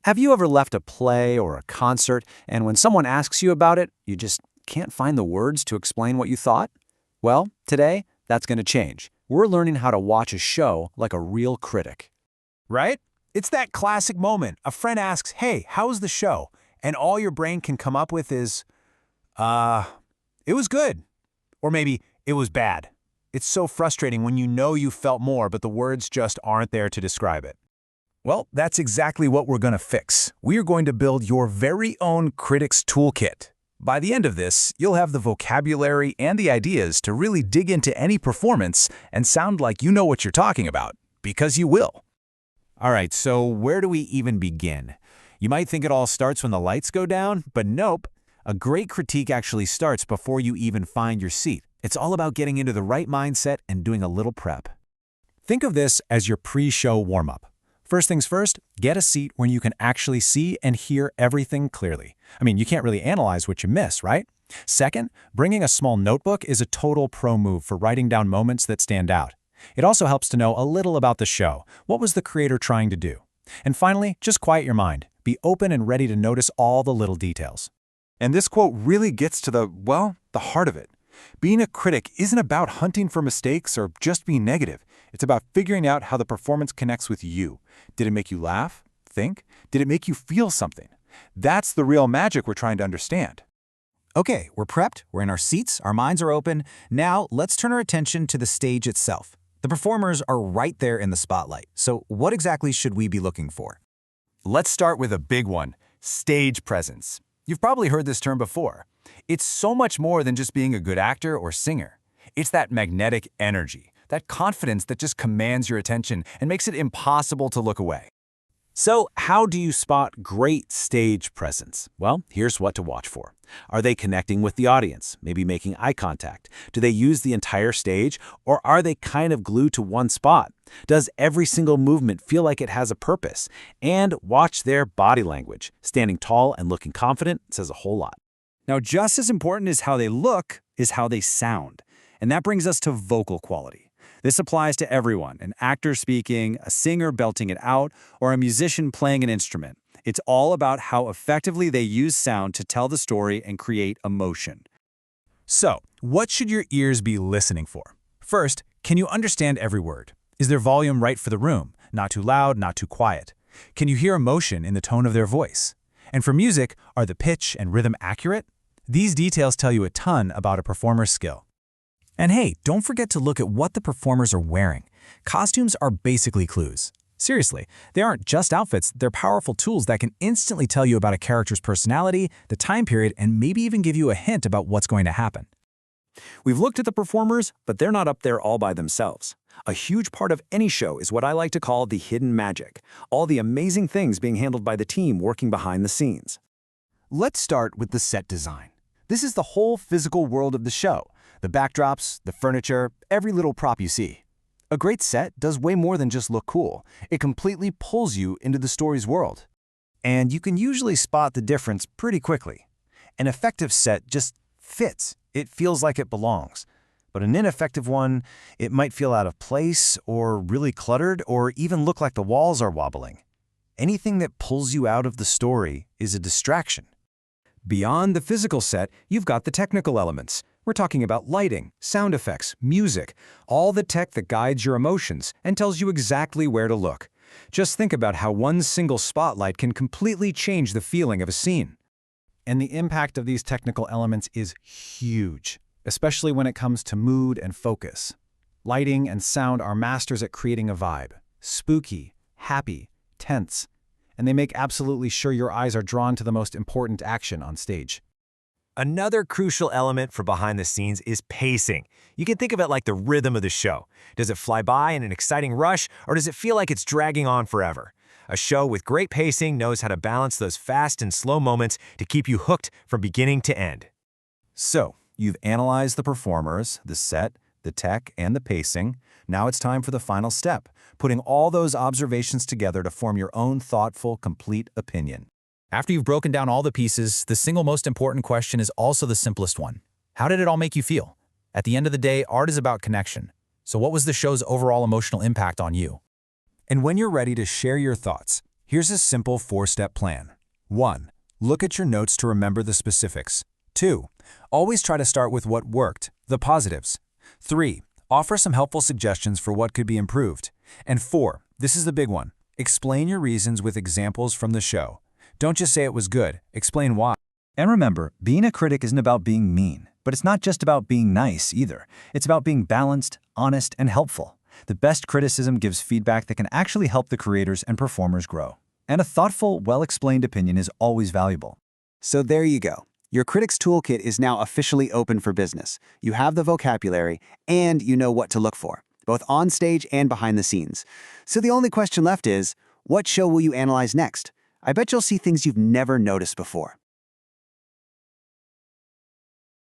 Have you ever left a play or a concert, and when someone asks you about it, you just can't find the words to explain what you thought? Well, today, that's going to change. We're learning how to watch a show like a real critic. Right? It's that classic moment. A friend asks, "Hey, how's the show?" And all your brain can come up with is, it was good. Or maybe, it was bad. It's so frustrating when you know you felt more, but the words just aren't there to describe it. Well, that's exactly what we're going to fix. We are going to build your very own Critics Toolkit. By the end of this, you'll have the vocabulary and the ideas to really dig into any performance and sound like you know what you're talking about, because you will. All right, so where do we even begin? You might think it all starts when the lights go down, but nope. A great critique actually starts before you even find your seat. It's all about getting into the right mindset and doing a little prep. Think of this as your pre-show warm-up. First things first, get a seat where you can actually see and hear everything clearly. I mean, you can't really analyze what you miss, right? Second, bringing a small notebook is a total pro move for writing down moments that stand out. It also helps to know a little about the show. What was the creator trying to do? And finally, just quiet your mind. Be open and ready to notice all the little details. And this quote really gets to the heart of it. Being a critic isn't about hunting for mistakes or just being negative. It's about figuring out how the performance connects with you. Did it make you laugh? Think? Did it make you feel something? That's the real magic we're trying to understand. Okay, we're prepped, we're in our seats, our minds are open. Now, let's turn our attention to the stage itself. The performers are right there in the spotlight. So what exactly should we be looking for? Let's start with a big one, stage presence. You've probably heard this term before. It's so much more than just being a good actor or singer. It's that magnetic energy, that confidence that just commands your attention and makes it impossible to look away. So, how do you spot great stage presence? Well, here's what to watch for. Are they connecting with the audience, maybe making eye contact? Do they use the entire stage, or are they kind of glued to one spot? Does every single movement feel like it has a purpose? And watch their body language. Standing tall and looking confident says a whole lot. Now, just as important as how they look is how they sound. And that brings us to vocal quality. This applies to everyone, an actor speaking, a singer belting it out, or a musician playing an instrument. It's all about how effectively they use sound to tell the story and create emotion. So, what should your ears be listening for? First, can you understand every word? Is their volume right for the room? Not too loud, not too quiet? Can you hear emotion in the tone of their voice? And for music, are the pitch and rhythm accurate? These details tell you a ton about a performer's skill. And hey, don't forget to look at what the performers are wearing. Costumes are basically clues. Seriously, they aren't just outfits, they're powerful tools that can instantly tell you about a character's personality, the time period, and maybe even give you a hint about what's going to happen. We've looked at the performers, but they're not up there all by themselves. A huge part of any show is what I like to call the hidden magic, all the amazing things being handled by the team working behind the scenes. Let's start with the set design. This is the whole physical world of the show. The backdrops, the furniture, every little prop you see. A great set does way more than just look cool. It completely pulls you into the story's world. And you can usually spot the difference pretty quickly. An effective set just fits. It feels like it belongs. But an ineffective one, it might feel out of place or really cluttered or even look like the walls are wobbling. Anything that pulls you out of the story is a distraction. Beyond the physical set, you've got the technical elements. We're talking about lighting, sound effects, music, all the tech that guides your emotions and tells you exactly where to look. Just think about how one single spotlight can completely change the feeling of a scene. And the impact of these technical elements is huge, especially when it comes to mood and focus. Lighting and sound are masters at creating a vibe. Spooky, happy, tense. And they make absolutely sure your eyes are drawn to the most important action on stage. Another crucial element for behind the scenes is pacing. You can think of it like the rhythm of the show. Does it fly by in an exciting rush, or does it feel like it's dragging on forever? A show with great pacing knows how to balance those fast and slow moments to keep you hooked from beginning to end. So, you've analyzed the performers, the set, the tech, and the pacing. Now it's time for the final step, putting all those observations together to form your own thoughtful, complete opinion. After you've broken down all the pieces, the single most important question is also the simplest one. How did it all make you feel? At the end of the day, art is about connection. So what was the show's overall emotional impact on you? And when you're ready to share your thoughts, Here's a simple 4-step plan. 1. Look at your notes to remember the specifics. 2. Always try to start with what worked, the positives. 3. Offer some helpful suggestions for what could be improved. And 4. This is the big one. Explain your reasons with examples from the show. Don't just say it was good, explain why. And remember, being a critic isn't about being mean, but it's not just about being nice either. It's about being balanced, honest, and helpful. The best criticism gives feedback that can actually help the creators and performers grow. And a thoughtful, well-explained opinion is always valuable. So there you go. Your Critics Toolkit is now officially open for business. You have the vocabulary, and you know what to look for, both on stage and behind the scenes. So the only question left is, what show will you analyze next? I bet you'll see things you've never noticed before.